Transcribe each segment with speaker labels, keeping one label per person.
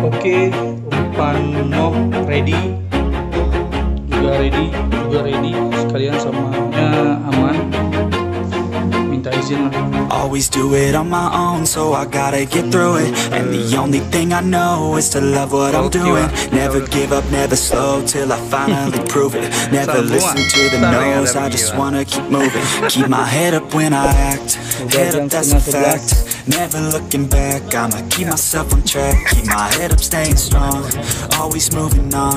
Speaker 1: Oke, umpan nok ready, juga ready, sekalian samanya aman. Minta izin lah.
Speaker 2: Always do it on my own, so I gotta get through it. And the only thing I know is to love what I'm doing. Never give up, never slow, till I finally prove it. Never listen to the no's, I just wanna keep moving. Keep my head up when I act, head up, that's a fact. Never looking back, I'ma keep myself on track. Keep my head up, staying strong, always moving on.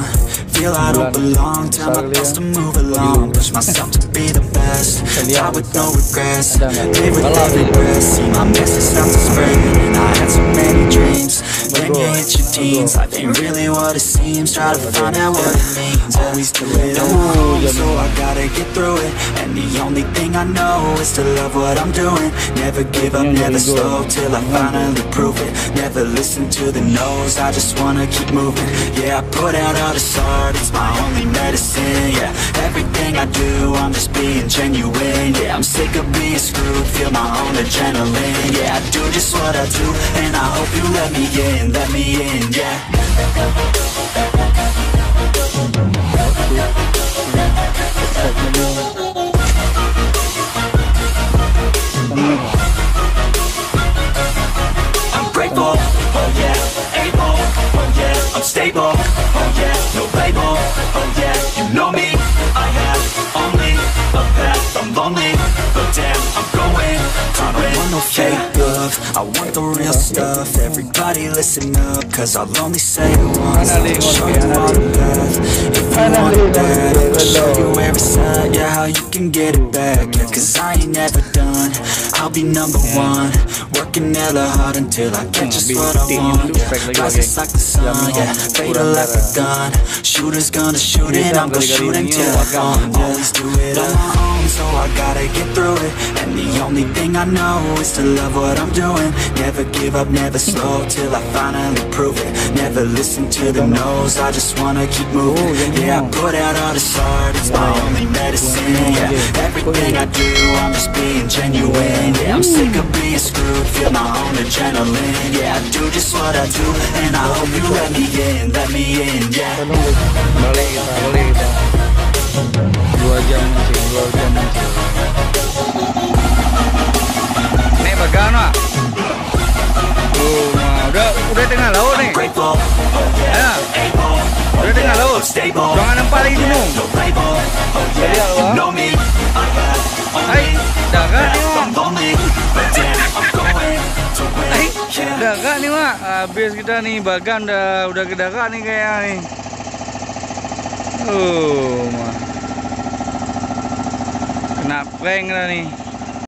Speaker 2: Feel I don't belong, tell my best to move along. Push myself to be the best, die with no regrets. Live with every breath, see my message start to spread. And I had so many dreams, when you hit your teens, life ain't really what it seems. Try to find out what it means, always do it on my own, so I gotta get through it. And the only thing I know is to love what I'm doing. Never give up, never slow, till I finally prove it. Never listen to the no's, I just wanna keep moving. Yeah, I put out all this art, it's my only medicine. Yeah, everything I do, I'm just being genuine. Yeah, I'm sick of being screwed, feel my own adrenaline. Yeah, I do just what I do, and I hope you let me in, yeah. I'm grateful, oh yeah, able, oh yeah, I'm stable, oh yeah, no label, oh yeah, you know me, I have only a path, I'm lonely, but damn, I'm going to win. I don't want no fake love, I want the real stuff. Everybody listen up, cause I'll only say it once. I'll show you all the path, if you want it bad, I'll show you where it's at, yeah, how you can get it back. Yeah, cause I ain't never done, I'll be number one. Working hella hard until I get just what I want. Yeah, rises like the sun, yeah, fatal like a gun. Shooter's gonna shoot it, I'm gonna shoot until I fall. Always do it on my own, so I gotta get through it. And the only thing I know is to love what I'm doing. Never give up, never slow, till I finally prove it. Never listen to the no's, I just wanna keep moving. Yeah, I put out all this art, it's my only medicine. Yeah, everything I do, I'm just being genuine. Yeah, I'm sick of being screwed, feel my own adrenaline. Yeah, I do just what I do, and I hope you let me in, yeah.
Speaker 1: Boleh kita 2 jam mancing. Nih Bagan Pak. Udah tengah laut nih. Ya. Udah tengah laut. Jangan nampak lagi gunung. Jadi apa? Hai, dagang nih Mak. Hai, dagang nih Mak. Habis kita nih Bagan udah kedagang nih kayaknya nih. Mak. Kena prank lah nih.